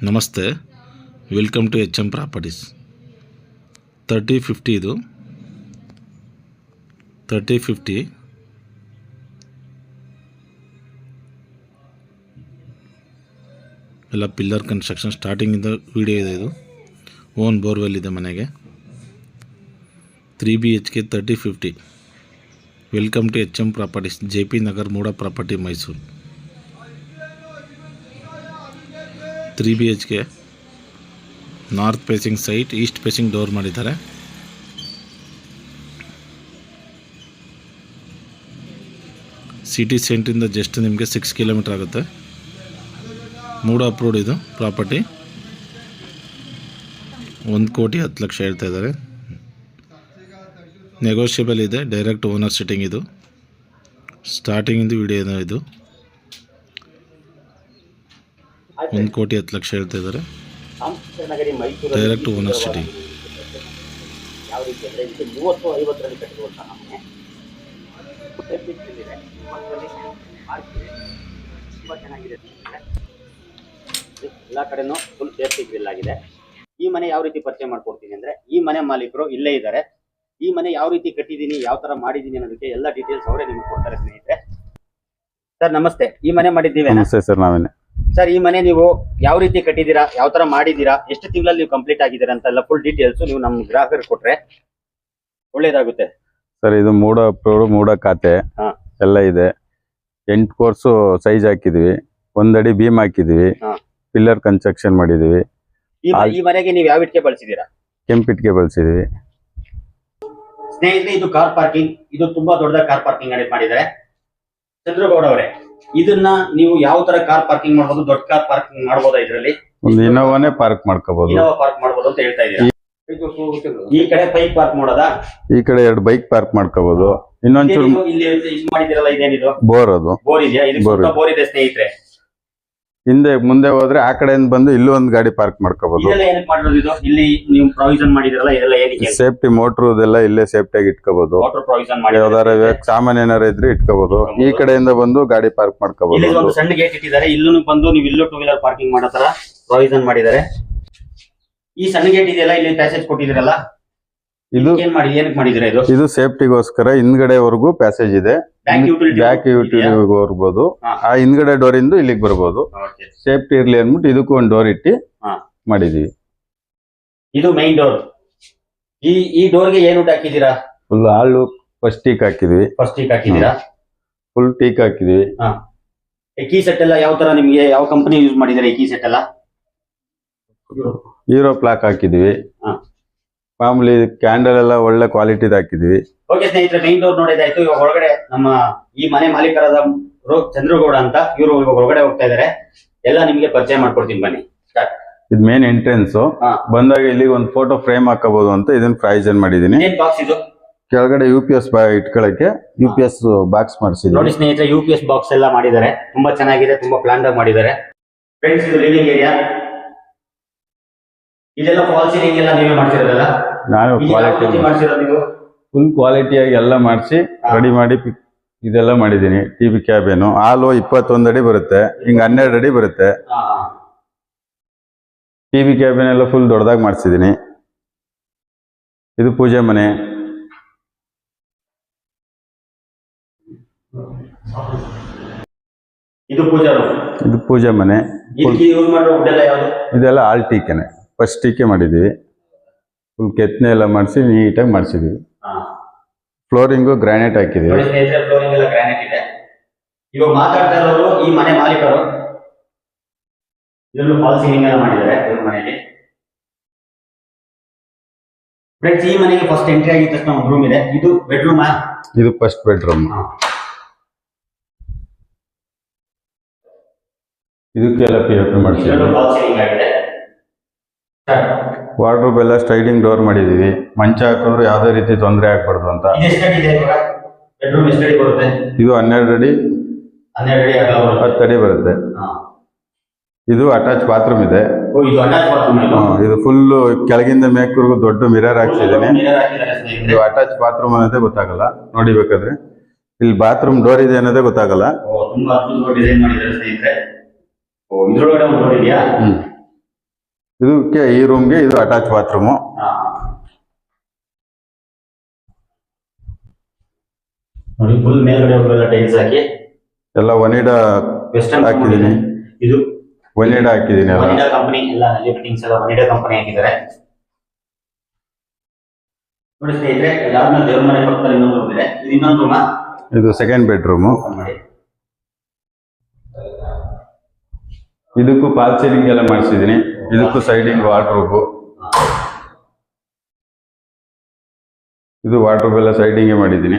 ನಮಸ್ತೆ, welcome to HM properties. 3050 ಇದು 3050 ಎಲ್ಲ ಪಿಲ್ಲರ್ ಕನ್ಸ್ಟ್ರಕ್ಷನ್ ಸ್ಟಾರ್ಟಿಂಗಿಂದ ವಿಡಿಯೋ ಇದೆ. ಇದು ಓನ್ ಬೋರ್ವೆಲ್ ಇದೆ ಮನೆಗೆ. 3 BHK 3050. Welcome to HM properties, JP Nagar, MUDA property, Mysuru. 3 BHK north facing site, east facing door ಮಾಡಿದ್ದಾರೆ. ಸಿಟಿ ಸೆಂಟ್ರಿಂದ ಜಸ್ಟ್ ನಿಮಗೆ 6 ಕಿಲೋಮೀಟರ್ ಆಗುತ್ತೆ. ಮೂಡ ಅಪ್ರೂವ್ಡ್ ಇದು ಪ್ರಾಪರ್ಟಿ. 1,10,00,000 ಹೇಳ್ತಾ ಇದ್ದಾರೆ. ನೆಗೋಷಿಯಬಲ್ ಇದೆ. ಡೈರೆಕ್ಟ್ ಓನರ್ ಸಿಟ್ಟಿಂಗ್ ಇದು. ಸ್ಟಾರ್ಟಿಂಗಿಂದು ವಿಡಿಯೋ ಇದು. 1,10,00,000 ಹೇಳ್ತಾ ಇದ್ದಾರೆ. Direct owner sitting. ಯಾವ ರೀತಿ ಅಂದರೆ ಇದು 30-50ರಲ್ಲಿ ಕಟ್ಟಿರುವಂತಹ ಮನೆ. ತುಂಬ ಚೆನ್ನಾಗಿದೆ. ಎಲ್ಲ ಕಡೆನೂ ಫುಲ್ ಸೇಫ್ಟಿ ಗ್ರಿಲ್ ಆಗಿದೆ. ಈ ಮನೆ ಯಾವ ರೀತಿ ಪರಿಚಯ ಮಾಡ್ಕೊಡ್ತೀನಿ ಅಂದರೆ, ಈ ಮನೆ ಮಾಲೀಕರು ಇಲ್ಲೇ ಇದ್ದಾರೆ. ಈ ಮನೆ ಯಾವ ರೀತಿ ಕಟ್ಟಿದ್ದೀನಿ, ಯಾವ ಥರ ಮಾಡಿದ್ದೀನಿ ಅನ್ನೋದಕ್ಕೆ ಎಲ್ಲ ಡೀಟೇಲ್ಸ್ ಅವರೇ ನಿಮ್ಗೆ ಕೊಡ್ತಾರೆ ಸ್ನೇಹಿತರೆ. ಸರ್ ನಮಸ್ತೆ, ಈ ಮನೆ ಮಾಡಿದ್ದೀವಿ. ನಮಸ್ತೆ ಸರ್, ನಾವೇನೆ. ಸರ್, ಈ ಮನೆ ನೀವು ಯಾವ ರೀತಿ ಕಟ್ಟಿದ್ದೀರಾ, ಯಾವ ತರ ಮಾಡಿದ್ದೀರಾ, ಎಷ್ಟು ತಿಂಗಳಲ್ಲಿ ನೀವು ಕಂಪ್ಲೀಟ್ ಆಗಿದ್ದೀರಾ ಅಂತ ಎಲ್ಲ ಫುಲ್ ಡೀಟೇಲ್ಸ್ ನೀವು ನಮ್ಮ ಗ್ರಾಹಕರಿಗೆ ಕೊಟ್ರೆ ಒಳ್ಳೇದಾಗುತ್ತೆ. ಸರ್, ಇದು ಮೂಡ ಅಪ್ರೂವ್ಡ್, ಮೂಡ ಖಾತೆ ಎಲ್ಲ ಇದೆ. 8 ಕೋರ್ಸು ಸೈಜ್ ಹಾಕಿದ್ವಿ, 1 ಅಡಿ ಬೀಮ್ ಹಾಕಿದ್ವಿ, ಪಿಲ್ಲರ್ ಕನ್ಸ್ಟ್ರಕ್ಷನ್ ಮಾಡಿದೀವಿ. ಈ ಮನೆಗೆ ನೀವು ಯಾವ ಇಟ್ಕೆ ಬಳಸಿದ್ದೀರಾ? ಕೆಂಪಿಟ್ಗೆ ಬಳಸಿದೀವಿ. ಸ್ನೇಹಿತರೆ, ಇದು ಕಾರ್ ಪಾರ್ಕಿಂಗ್. ಇದು ತುಂಬಾ ದೊಡ್ಡದಾಗಿ ಕಾರ್ ಪಾರ್ಕಿಂಗ್ ಮಾಡಿದ್ದಾರೆ. ಚಂದ್ರಗೌಡ ಅವರೇ, ಇದನ್ನ ನೀವು ಯಾವ ತರ ಕಾರ್ ಪಾರ್ಕಿಂಗ್ ಮಾಡಬಹುದು? ದೊಡ್ಡ ಕಾರ್ ಪಾರ್ಕಿಂಗ್ ಮಾಡಬಹುದಾ? ಇದರಲ್ಲಿ ಒಂದು ಇನೋವಾನೇ ಪಾರ್ಕ್ ಮಾಡ್ಕೋಬಹುದು. ಇನೋವಾ ಪಾರ್ಕ್ ಮಾಡಬಹುದು ಅಂತ ಹೇಳ್ತಾ ಇದ್ದೀರಾ. ಈ ಕಡೆ ಬೈಕ್ ಪಾರ್ಕ್ ಮಾಡೋದಾ? ಈ ಕಡೆ 2 ಬೈಕ್ ಪಾರ್ಕ್ ಮಾಡ್ಕೋಬಹುದು. ಇನ್ನೊಂಚೂರು ಇಲ್ಲಿ ಇದು ಮಾಡಿದಿರಲ್ಲ, ಇದೇನಿದು? ಬೋರ್. ಅದು ಬೋರ್ ಇದೆಯಾ? ಇದು ಬೋರ್ ಇದೆ ಸ್ನೇಹಿತರೆ. ಹಿಂದೆ ಮುಂದೆ ಹೋದ್ರೆ ಆ ಕಡೆಯಿಂದ ಬಂದು ಇಲ್ಲೂ ಒಂದು ಗಾಡಿ ಪಾರ್ಕ್ ಮಾಡ್ಕೋಬಹುದು. ಇದೆಲ್ಲ ಏನಕ್ಕೆ ಮಾಡಿರೋದು? ಇದು ಇಲ್ಲಿ ನೀವು ಪ್ರಾವಿಷನ್ ಮಾಡಿದಿರಲ್ಲ, ಇದೆಲ್ಲ ಏನಕ್ಕೆ? ಸೇಫ್ಟಿ ಮೋಟ್ರು ಇದೆಲ್ಲ ಇಲ್ಲೇ ಸೇಫ್ಟಿಯಾಗಿ ಇಟ್ಕೋಬಹುದು. ವಾಟರ್ ಪ್ರಾವಿಷನ್ ಮಾಡಿ ಯಾವ್ದಾರ ಸಾಮಾನ್ಯ ಏನಾರ ಇದ್ರೆ ಇಟ್ಕೋಬಹುದು. ಈ ಕಡೆಯಿಂದ ಬಂದು ಗಾಡಿ ಪಾರ್ಕ್ ಮಾಡ್ಕೋಬಹುದು. ಇಲ್ಲಿ ಒಂದು ಸಣ್ಣ ಗೇಟ್ ಇಟ್ಟಿದ್ದಾರೆ. ಇಲ್ಲೂ ಬಂದು ನೀವು ಇಲ್ಲೂ 2 ವೀಲರ್ ಪಾರ್ಕಿಂಗ್ ಮಾಡೋ ತರ ಪ್ರಾವಿಷನ್ ಮಾಡಿದ್ದಾರೆ. ಈ ಸಣ್ಣ ಗೇಟ್ ಇದೆಯಲ್ಲ, ಇಲ್ಲಿ ಪ್ಯಾಸೇಜ್ ಕೊಟ್ಟಿದ್ದೀರಲ್ಲ, ಇದು ಏನಕ್ಕೆ ಮಾಡಿದಿರಾ? ಇದು ಸೇಫ್ಟಿಗೋಸ್ಕರ. ಹಿಂದ್ಗಡೆವರೆಗೂ ಪ್ಯಾಸೇಜ್ ಇದೆ. ಬ್ಯಾಕ್ ಯೂಟಿಲಿಟಿ ಹೋಗ್ಬೋದು. ಆ ಹಿಂದ್ಗಡೆ ಡೋರ್ ಇಂದ ಇಲ್ಲಿಗೆ ಬರ್ಬೋದು. ಸೇಫ್ಟಿ ಇರ್ಲಿ ಅಂದ್ಬಿಟ್ಟು ಇದಕ್ಕೂ ಒಂದು ಡೋರ್ ಇಟ್ಟು ಮಾಡಿದೀವಿ. ಇದು ಮೈನ್ ಡೋರ್. ಈ ಡೋರ್ಗೆ ಏನು ಹಾಕಿದೀರಾ? ಫುಲ್ ಹಾಳು ಫಸ್ಟ್ ಟೀಕ್ ಹಾಕಿದ್ವಿ. ಫುಲ್ ಟೀಕ್ ಹಾಕಿದ್ವಿ. ಕೀ ಸೆಟ್ ಎಲ್ಲ ಯಾವ ತರ ನಿಮ್ಗೆ ಯಾವ ಕಂಪನಿ ಯೂಸ್ ಮಾಡಿದಾರೆ? ಈ ಕೀ ಸೆಟ್ ಎಲ್ಲ ಹೀರೋ ಪ್ಲಾಕ್ ಹಾಕಿದ್ವಿ. ಮಾಮೂಲಿ ಕ್ಯಾಂಡಲ್ ಎಲ್ಲ ಒಳ್ಳೆ ಕ್ವಾಲಿಟಿ ಹಾಕಿದ್ವಿ. ಓಕೆ ಸ್ನೇಹಿತರೆ, ಮೈನ್ ಡೋರ್ ನೋಡಿದಾಯ್ತು. ಇವಾಗ ಒಳಗಡೆ ನಮ್ಮ ಈ ಮನೆ ಮಾಲೀಕರಾದ ಚಂದ್ರಗೌಡ ಅಂತ ಇವರು ಇವಾಗ ಒಳಗಡೆ ಹೋಗ್ತಾ ಇದಾರೆ. ಎಲ್ಲ ನಿಮ್ಗೆ ಪರಿಚಯ ಮಾಡ್ಕೊಡ್ತೀನಿ, ಬನ್ನಿ. ಇದು ಮೇನ್ ಎಂಟ್ರೆನ್ಸ್. ಬಂದಾಗ ಇಲ್ಲಿ ಒಂದು ಫೋಟೋ ಫ್ರೇಮ್ ಹಾಕಬಹುದು ಅಂತ ಇದನ್ನ ಪ್ರೈಸನ್ ಮಾಡಿದೀನಿ. ಬಾಕ್ಸ್ ಇದು ಕೆಳಗಡೆ UPS ಇಟ್ಕೊಳಕ್ಕೆ UPS ಬಾಕ್ಸ್ ಮಾಡಿಸಿದ್ವಿ. ನೋಡಿ ಸ್ನೇಹಿತರೆ, UPS ಬಾಕ್ಸ್ ಎಲ್ಲ ಮಾಡಿದ್ದಾರೆ. ತುಂಬಾ ಚೆನ್ನಾಗಿದೆ, ತುಂಬಾ ಪ್ಲಾನ್ ಆಗಿ ಮಾಡಿದ್ದಾರೆ. ಫ್ರೆಂಡ್ಸ್, ಇದು ಲಿವಿಂಗ್ ಏರಿಯಾ. ಇದೆಲ್ಲ ಫಾಲ್ ಸೀಲಿಂಗ್ ಎಲ್ಲ ನೀವೇ ಮಾಡ್ತಿರೋದಲ್ಲ? ನಾನು ಕ್ವಾಲಿಟಿ ಮಾಡ್ತಿರೋದು. ನೀವು ಫುಲ್ ಕ್ವಾಲಿಟಿಯಾಗಿ ಎಲ್ಲ ಮಾಡಿಸಿ ರೆಡಿ ಮಾಡಿ ಇದೆಲ್ಲ ಮಾಡಿದೀನಿ. TV ಕ್ಯಾಬಿನು ಹಾಲು 21 ಅಡಿ ಬರುತ್ತೆ, ಹಿಂಗ 12 ಅಡಿ ಬರುತ್ತೆ. TV ಕ್ಯಾಬಿನ್ ಎಲ್ಲ ಫುಲ್ ದೊಡ್ಡದಾಗಿ ಮಾಡಿಸಿದೀನಿ. ಇದು ಪೂಜೆ ಮನೆ. ಇದು ಪೂಜೆ ಮನೆ. ಇದೆಲ್ಲ ಆಲ್ ಟೀಕೆನೆ. ಫಸ್ಟ್ ಟೀಕೆ ಮಾಡಿದೀವಿ. ಫುಲ್ ಕೆತ್ತನೆ ಎಲ್ಲ ಮಾಡಿಸಿ ನೀಟಾಗಿ ಮಾಡಿಸಿದೀವಿ. ಫ್ಲೋರಿಂಗು ಗ್ರಾನೈಟ್ ಹಾಕಿದೀವಿ. ಫ್ಲೋರಿಂಗ್ ಎಲ್ಲ ಗ್ರಾನೈಟ್ ಇದೆ. ಇವಾಗ ಮಾತಾಡ್ತಾ ಇರೋರು ಈ ಮನೆ ಮಾಲೀಕರು. ಇದನ್ನು ಫಾಲ್ ಸೀಲಿಂಗ್ ಎಲ್ಲ ಮಾಡಿದ್ದಾರೆ ಇವ್ರ ಮನೆಯಲ್ಲಿ. ಫ್ರೆಂಡ್ಸ್, ಈ ಮನೆಗೆ ಫಸ್ಟ್ ಎಂಟ್ರಿ ಆಗಿದ ತಕ್ಷಣ ಒಂದು ರೂಮ್ ಇದೆ. ಇದು ಬೆಡ್ರೂಮ್. ಇದು ಫಸ್ಟ್ ಬೆಡ್ರೂಮ್. ಇದಕ್ಕೆಲ್ಲ POP ಮಾಡಿಸಿದ್ದೀವಿ. ಫಾಲ್ ಸೀಲಿಂಗ್ ಆಗಿದೆ. ವಾರ್ಡ್ರೋಬ್ ಎಲ್ಲ ಸ್ಲೈಡಿಂಗ್ ಡೋರ್ ಮಾಡಿದೀವಿ. ಮಂಚ ಹಾಕಿದ್ರು ಯಾವುದೇ ರೀತಿ ತೊಂದರೆ ಆಗ್ಬಾರ್ದು ಅಂತ. ಬೆಡ್ರೂಮ್ ಎಷ್ಟು ಅಡಿ ಬರುತ್ತೆ? ಇದು 12 ಅಡಿ 10 ಅಡಿ ಬರುತ್ತೆ. ಇದು ಅಟ್ಯಾಚ್ ಬಾತ್ರೂಮ್ ಇದೆ. ಇದು ಫುಲ್ ಕೆಳಗಿಂದ ಮೇಲ್ವರೆಗೂ ದೊಡ್ಡ ಮಿರರ್ ಹಾಕ್ಸಿದ್ದೀನಿ. ಇದು ಅಟ್ಯಾಚ್ ಬಾತ್ರೂಮ್ ಅನ್ನೋದೇ ಗೊತ್ತಾಗಲ್ಲ. ನೋಡಿ ಬೇಕಾದ್ರೆ ಇಲ್ಲಿ ಬಾತ್ರೂಮ್ ಡೋರ್ ಇದೆ ಅನ್ನೋದೇ ಗೊತ್ತಾಗಲ್ಲ. ತುಂಬಾ ಅದ್ಭುತವಾಗಿ ಡಿಸೈನ್ ಮಾಡಿದ್ದಾರೆ ಸ್ನೇಹಿತರೆ. ಇದ್ರೊಳಗಡೆ ಒಂದು ಡೋರ್ ಇದೆಯಾ? ಇದಕ್ಕೆ ಈ ರೂಮ್ಗೆ ಇದು ಅಟ್ಯಾಚ್ ಬಾತ್ರೂಮು. ನೋಡಿ ಫುಲ್ ಮೇಲ್ಗಡೆ ಹೋಗಲ್ಲ ಟೈಲ್ಸ್ ಹಾಕಿ ಎಲ್ಲ ಒನಿಡಾ ವೆಸ್ಟರ್ನ್ ಹಾಕಿದೀನಿ. ಇದು ಒನಿಡಾ ಹಾಕಿದೀನಿ. ಒನಿಡಾ ಕಂಪನಿ ಎಲ್ಲ ನಲ್ಲಿ ಫಿಟ್ಟಿಂಗ್ಸ್ ಎಲ್ಲ ಒನಿಡಾ ಕಂಪನಿ ಹಾಕಿದ್ದಾರೆ. ನೋಡಿ ಸ್ನೇಹಿತರೆ, ಇದಾದ್ಮೇಲೆ ದೇವ್ರ ಮನೆ ಪಕ್ಕದಲ್ಲಿ ಇನ್ನೊಂದು ರೂಮ್ ಇದೆ. ಇದು ಇನ್ನೊಂದು ರೂಮಾ? ಇದು ಸೆಕೆಂಡ್ ಬೆಡ್ರೂಮು. ಮಾಡಿ ಇದಕ್ಕೂ ಫಾಲ್ ಸೀಲಿಂಗ್ ಎಲ್ಲ ಮಾಡಿಸಿದೀನಿ. ಇದಕ್ಕೂ ಸೈಡಿಂಗ್ ವಾರ್ಡ್ರೋಬ್. ಇದು ವಾರ್ಡ್ರೋಬ್ ಎಲ್ಲ ಸೈಡಿಂಗ್ ಮಾಡಿದ್ದೀನಿ.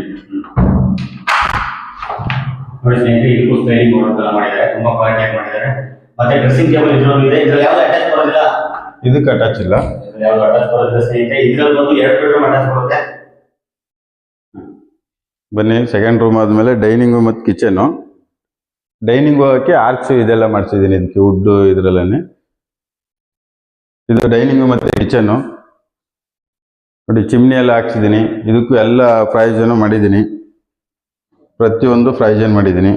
ನೋಡಿ ಸ್ನೇಹಿತರೆ, ಇದಕ್ಕೂ ಸ್ಲೈಡಿಂಗ್ ವಾರ್ಡ್ರೋಬ್ ಎಲ್ಲ ಮಾಡಿದ್ದಾರೆ. ತುಂಬಾ ಕ್ವಾಲಿಟಿ ಮಾಡಿದ್ದಾರೆ. ಮತ್ತೆ ಡ್ರೆಸ್ಸಿಂಗ್ ಟೇಬಲ್ ಇದ್ರಲ್ಲಿ ಇದೆ. ಇದ್ರಲ್ಲಿ ಯಾವ್ದು ಅಟ್ಯಾಚ್ ಬರೋದಿಲ್ಲ. ಇದಕ್ಕೆ ಅಟ್ಯಾಚ್ ಇಲ್ಲ. ಯಾವ್ದು ಅಟ್ಯಾಚ್ ಬರೋದಿಲ್ಲ ಸ್ನೇಹಿತರೆ. ಇದ್ರಲ್ಲಿ ಬಂದು 2 ಬೆಡ್ರೂಮ್ ಅಟ್ಯಾಚ್ ಬರುತ್ತೆ. ಬನ್ನಿ, ಸೆಕೆಂಡ್ ರೂಮ್ ಆದ್ಮೇಲೆ ಡೈನಿಂಗು ಮತ್ತು ಕಿಚನು. ಡೈನಿಂಗ್ ಹೋಗಕ್ಕೆ ಆರ್ಚ್ ಇದೆಲ್ಲ ಮಾಡಿಸಿದ್ದೀನಿ. ಇದಕ್ಕೆ ವುಡ್ ಇದ್ರಲ್ಲೇ. ಇದು ಡೈನಿಂಗು ಮತ್ತು ಕಿಚನ್ನು. ನೋಡಿ ಚಿಮ್ನಿ ಎಲ್ಲ ಹಾಕ್ಸಿದ್ದೀನಿ. ಇದಕ್ಕೂ ಎಲ್ಲ ಪ್ರಯೋಜನ ಮಾಡಿದ್ದೀನಿ. ಪ್ರತಿಯೊಂದು ಪ್ರಯೋಜನ ಮಾಡಿದ್ದೀನಿ.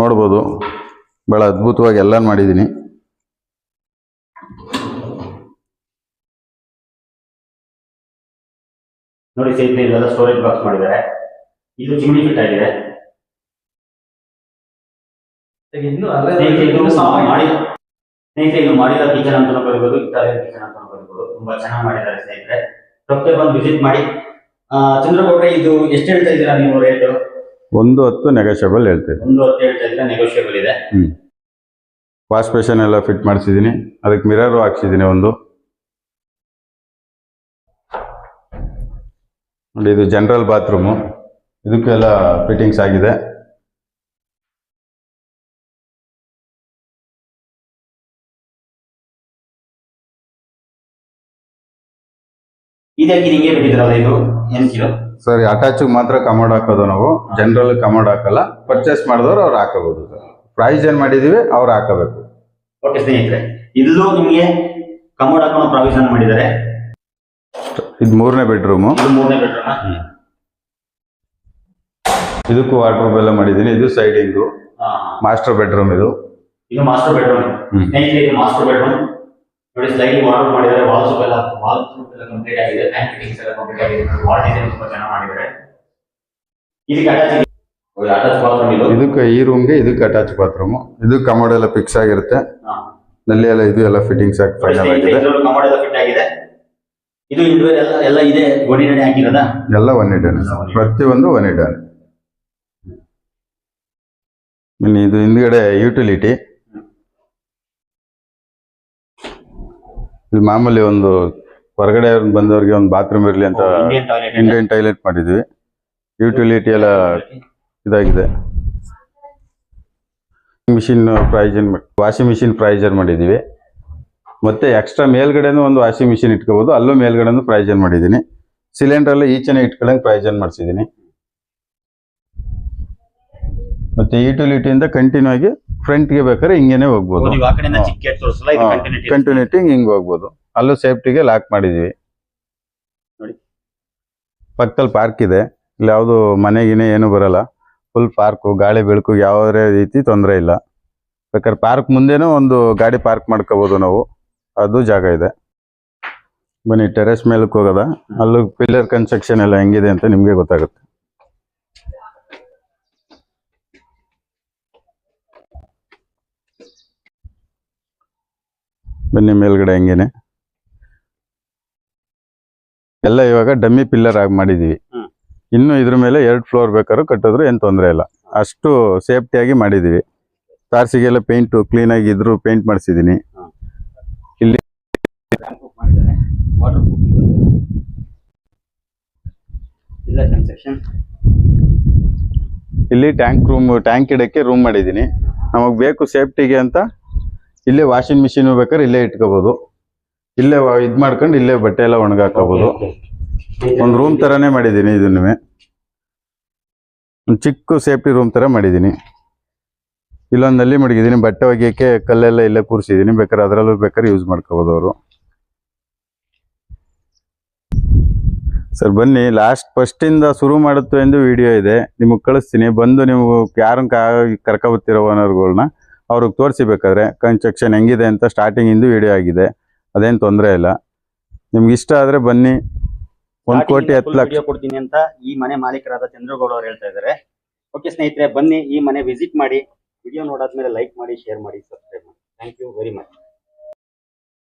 ನೋಡ್ಬೋದು, ಭಾಳ ಅದ್ಭುತವಾಗಿ ಎಲ್ಲ ಮಾಡಿದ್ದೀನಿ. ನೋಡಿ ಸ್ನೇಹಿತರೆ, ಇಲ್ಲೆಲ್ಲ ಸ್ಟೋರೇಜ್ ಬಾಕ್ಸ್ ಮಾಡಿದ್ದಾರೆ. ಇದು ಚಿಮ್ನಿ ಫಿಟ್ ಆಗಿದೆ. ಸ್ನೇಹಿತರೆ, ಇದು ಮಾಡಿದ ಕಿಚನ್ ಅಂತ ಬರೀಬಹುದು, ಇಟಾಲಿಯನ್ ಕಿಚನ್ ಅಂತ ಬರೀಬಹುದು. ತುಂಬಾ ಚೆನ್ನಾಗಿ ಮಾಡಿದ್ದಾರೆ ಸ್ನೇಹಿತರೆ. ತಪ್ಪದೆ ಬಂದು ವಿಸಿಟ್ ಮಾಡಿ. ಚಂದ್ರಗೌಡ್ರೆ, ಇದು ಎಷ್ಟು ಹೇಳ್ತಾ ಇದ್ದೀರಾ ನೀವು ರೇಟ್? 110 ನೆಗೋಷಿಯಬಲ್ ಹೇಳ್ತೀವಿ. 110 ಹೇಳ್ತಾ ಇದ್ದೀರಾ, ನೆಗೋಷಿಯಬಲ್ ಇದೆ. ವಾಶ್ ಬೇಷನ್ ಎಲ್ಲ ಫಿಟ್ ಮಾಡಿಸಿದ್ದೀನಿ. ಅದಕ್ಕೆ ಮಿರರು ಹಾಕ್ಸಿದ್ದೀನಿ ಒಂದು. ನೋಡಿ, ಇದು ಜನರಲ್ ಬಾತ್ರೂಮು. ಇದಕ್ಕೆಲ್ಲ ಫಿಟ್ಟಿಂಗ್ಸ್ ಆಗಿದೆ. ಇದಕ್ಕೆ ಹಿಂಗೆ ಬಿಟ್ಟಿದ್ರಲ್ಲ, ಇದು ಏನಕ್ಕಿದು? ಸರ್, ಅಟ್ಯಾಚ್ ಮಾತ್ರ ಕಮೋಡ್ ಹಾಕೋದು ನಾವು. ಜನರಲ್ ಕಮೋಡ್ ಹಾಕಲ್ಲ. ಪರ್ಚೇಸ್ ಮಾಡಿದವರು ಅವ್ರು ಹಾಕಬಹುದು. ಪ್ರೈಸ್ ಏನ್ ಮಾಡಿದೀವಿ ಅವ್ರು ಹಾಕಬೇಕು. ಓಕೆ ಸ್ನೇಹಿತರೆ, ಇಲ್ಲೂ ನಿಮಗೆ ಕಮೋಡ್ ಹಾಕೋಣ ಪ್ರಾವಿಷನ್ ಮಾಡಿದ್ದಾರೆ. ಇದು 3ನೇ ಬೆಡ್ರೂಮು. ಇದು 3ನೇ ಬೆಡ್ರೂಮ್. ಇದಕ್ಕೂ ವಾರ್ಡ್ರೋಬ್ ಎಲ್ಲ ಮಾಡಿದ್ದೀನಿ. ಇದು ಸೈಡಿಂಗು ಮಾಸ್ಟರ್ ಬೆಡ್ರೂಮ್. ಇದು ಮಾಸ್ಟರ್ ಬೆಡ್ರೂಮ್. ಸ್ನೇಹಿತರೆ, ಇದು ಮಾಸ್ಟರ್ ಬೆಡ್ರೂಮ್. ನೋಡಿ, ಸ್ಲೈಡಿಂಗ್ ವಾರ್ಡ್ರೋಬ್ ಮಾಡಿದ್ದಾರೆ. ವಾಲ್ ಎಲ್ಲ ಕಂಪ್ಲೀಟ್ ಆಗಿದೆ. ಟ್ಯಾಂಕ್ ಫಿಟ್ಟಿಂಗ್ಸ್ ಎಲ್ಲ ಕಂಪ್ಲೀಟ್ ಆಗಿದೆ. ವಾಲ್ ಡಿಸೈನ್ ತುಂಬಾ ಚೆನ್ನಾಗಿ ಮಾಡಿದ್ದಾರೆ. ಇದಕ್ಕೆ ಅಟ್ಯಾಚ್ ಬಾತ್ರೂಮ್. ಇದಕ್ಕೆ ಈ ರೂಮ್ಗೆ ಇದಕ್ಕೆ ಅಟ್ಯಾಚ್ ಬಾತ್ರೂಮ್. ಇದು ಕಮೋಡ್ ಎಲ್ಲ ಫಿಕ್ಸ್ ಆಗಿರುತ್ತೆ. ನಲ್ಲಿ ಎಲ್ಲ ಇದು ಎಲ್ಲ ಫಿಟ್ಟಿಂಗ್ಸ್ ಆಗಿ ಫೈನಲ್ ಆಗಿದೆ. ಕಮೋಡ್ ಎಲ್ಲ ಫಿಟ್ ಆಗಿದೆ. ಇದು ಇಂಡೋರ್ ಎಲ್ಲ ಇದೆ. ಒನಿಡಾನೆ ಹಾಕಿರೋದಾ? ಎಲ್ಲ ಒನಿಡಾನೆ. ಪ್ರತಿಯೊಂದು ಒನಿಡಾನೆ. ಇದು ಹಿಂದ್ಗಡೆ ಯುಟಿಲಿಟಿ. ಇಲ್ಲಿ ಮಾಮೂಲಿ ಒಂದು ಹೊರಗಡೆ ಬಂದವರಿಗೆ ಒಂದು ಬಾತ್ರೂಮ್ ಇರಲಿ ಅಂತ ಇಂಡಿಯನ್ ಟಾಯ್ಲೆಟ್ ಮಾಡಿದ್ವಿ. ಯುಟಿಲಿಟಿ ಎಲ್ಲ ಇದಾಗಿದೆ. ಮಿಷಿನ್ ಪ್ರೈಜನ್, ವಾಷಿಂಗ್ ಮಿಷಿನ್ ಪ್ರೈಜರ್ ಮಾಡಿದ್ದೀವಿ. ಮತ್ತೆ ಎಕ್ಸ್ಟ್ರಾ ಮೇಲ್ಗಡೆನೂ ಒಂದು ವಾಷಿಂಗ್ ಮಿಷಿನ್ ಇಟ್ಕೋಬಹುದು. ಅಲ್ಲೂ ಮೇಲ್ಗಡೆನೂ ಪ್ರೈಜನ್ ಮಾಡಿದ್ದೀನಿ. ಸಿಲಿಂಡರ್ ಎಲ್ಲ ಈಚೆನೆ ಇಟ್ಕೊಳ್ಳಂಗೆ ಪ್ರೈಜನ್ ಮಾಡಿಸಿದ್ದೀನಿ. ಮತ್ತೆ ಯುಟಿಲಿಟಿಯಿಂದ ಕಂಟಿನ್ಯೂ ಆಗಿ ಫ್ರಂಟ್ಗೆ ಬೇಕಾದ್ರೆ ಹಿಂಗೇನೆ ಹೋಗ್ಬೋದು. ಕಂಟಿನ್ಯೂಟಿ ಹಿಂಗ್ ಹೋಗ್ಬೋದು. ಅಲ್ಲೂ ಸೇಫ್ಟಿಗೆ ಲಾಕ್ ಮಾಡಿದೀವಿ. ಪಕ್ಕದಲ್ಲಿ ಪಾರ್ಕ್ ಇದೆ. ಇಲ್ಲಿ ಯಾವುದು ಮನೆಗಿನೇ ಏನು ಬರಲ್ಲ. ಫುಲ್ ಪಾರ್ಕು, ಗಾಳಿ ಬೆಳಕು ಯಾವುದೇ ರೀತಿ ತೊಂದರೆ ಇಲ್ಲ. ಬೇಕಾದ್ರೆ ಪಾರ್ಕ್ ಮುಂದೆನೂ ಒಂದು ಗಾಡಿ ಪಾರ್ಕ್ ಮಾಡ್ಕೋಬಹುದು ನಾವು. ಅದು ಜಾಗ ಇದೆ. ಬನ್ನಿ, ಟೆರೆಸ್ ಮೇಲಕ್ಕೆ ಹೋಗೋದ. ಅಲ್ಲೂ ಪಿಲ್ಲರ್ ಕನ್ಸ್ಟ್ರಕ್ಷನ್ ಎಲ್ಲ ಹೆಂಗಿದೆ ಅಂತ ನಿಮ್ಗೆ ಗೊತ್ತಾಗುತ್ತೆ. ಬನ್ನಿ, ಮೇಲ್ಗಡೆ ಹೆಂಗೇನೆ ಎಲ್ಲ ಇವಾಗ ಡಮ್ಮಿ ಪಿಲ್ಲರ್ ಆಗಿ ಮಾಡಿದೀವಿ. ಇನ್ನು ಇದ್ರ ಮೇಲೆ 2 ಫ್ಲೋರ್ ಬೇಕಾದ್ರೂ ಕಟ್ಟಿದ್ರು ಏನ್ ತೊಂದರೆ ಇಲ್ಲ. ಅಷ್ಟು ಸೇಫ್ಟಿಯಾಗಿ ಮಾಡಿದೀವಿ. ತಾರ್ಸಿಗೆಲ್ಲ ಪೇಂಟ್ ಕ್ಲೀನ್ ಆಗಿ ಇದ್ರು ಪೇಂಟ್ ಮಾಡಿಸಿದೀನಿ. ಇಲ್ಲಿ ಇಲ್ಲಿ ಟ್ಯಾಂಕ್ ಇಡಕ್ಕೆ ರೂಮ್ ಮಾಡಿದೀನಿ. ನಮಗ್ ಬೇಕು ಸೇಫ್ಟಿಗೆ ಅಂತ ಇಲ್ಲೇ ವಾಷಿಂಗ್ ಮಿಷಿನ್ ಬೇಕಾದ್ರೆ ಇಲ್ಲೇ ಇಟ್ಕೋಬಹುದು. ಇಲ್ಲೇ ಇದ್ ಮಾಡ್ಕೊಂಡು ಇಲ್ಲೇ ಬಟ್ಟೆ ಎಲ್ಲ ಒಣಗಾಕೋಬಹುದು. ಒಂದು ರೂಮ್ ತರಾನೇ ಮಾಡಿದೀನಿ. ಇದನ್ನು ಒಂದು ಚಿಕ್ಕ ಸೇಫ್ಟಿ ರೂಮ್ ತರ ಮಾಡಿದೀನಿ. ಇಲ್ಲೊಂದು ನಲ್ಲಿ ಮಡಗಿದೀನಿ. ಬಟ್ಟೆ ಒಗೆಯಕ್ಕೆ ಕಲ್ಲೆಲ್ಲ ಇಲ್ಲೇ ಕೂರಿಸಿದೀನಿ. ಬೇಕಾದ್ರೆ ಅದರಲ್ಲೂ ಬೇಕಾದ್ರೆ ಯೂಸ್ ಮಾಡ್ಕೋಬಹುದು ಅವರು. ಸರ್, ಬನ್ನಿ, ಫಸ್ಟ್ ಇಂದ ಶುರು ಮಾಡುತ್ತೆ ಎಂದು ವಿಡಿಯೋ ಇದೆ. ನಿಮಗೆ ಕಳಿಸ್ತೀನಿ. ಬಂದು ನೀವು ಯಾರನ್ನ ಕರ್ಕೊಬತ್ತಿರೋ ಓನರ್ಗಳನ್ನ ಅವ್ರಿಗೆ ತೋರಿಸಿಬೇಕಾದ್ರೆ ಕನ್ಸ್ಟ್ರಕ್ಷನ್ ಹೆಂಗಿದೆ ಅಂತ ಸ್ಟಾರ್ಟಿಂಗ್ ಇಂದು ವಿಡಿಯೋ ಆಗಿದೆ, ಅದೇನು ತೊಂದರೆ ಇಲ್ಲ. ನಿಮ್ಗೆ ಇಷ್ಟ ಆದರೆ ಬನ್ನಿ. 1,10,00,000 ವಿಡಿಯೋ ಕೊಡ್ತೀನಿ ಅಂತ ಈ ಮನೆ ಮಾಲೀಕರಾದ ಚಂದ್ರಗೌಡ ಅವರು ಹೇಳ್ತಾ ಇದ್ದಾರೆ. ಓಕೆ ಸ್ನೇಹಿತರೆ, ಬನ್ನಿ ಈ ಮನೆ ವಿಸಿಟ್ ಮಾಡಿ. ವಿಡಿಯೋ ನೋಡಾದ್ಮೇಲೆ ಲೈಕ್ ಮಾಡಿ, ಶೇರ್ ಮಾಡಿ, ಸಬ್ಸ್ಕ್ರೈಬ್ ಮಾಡಿ. Thank you very much.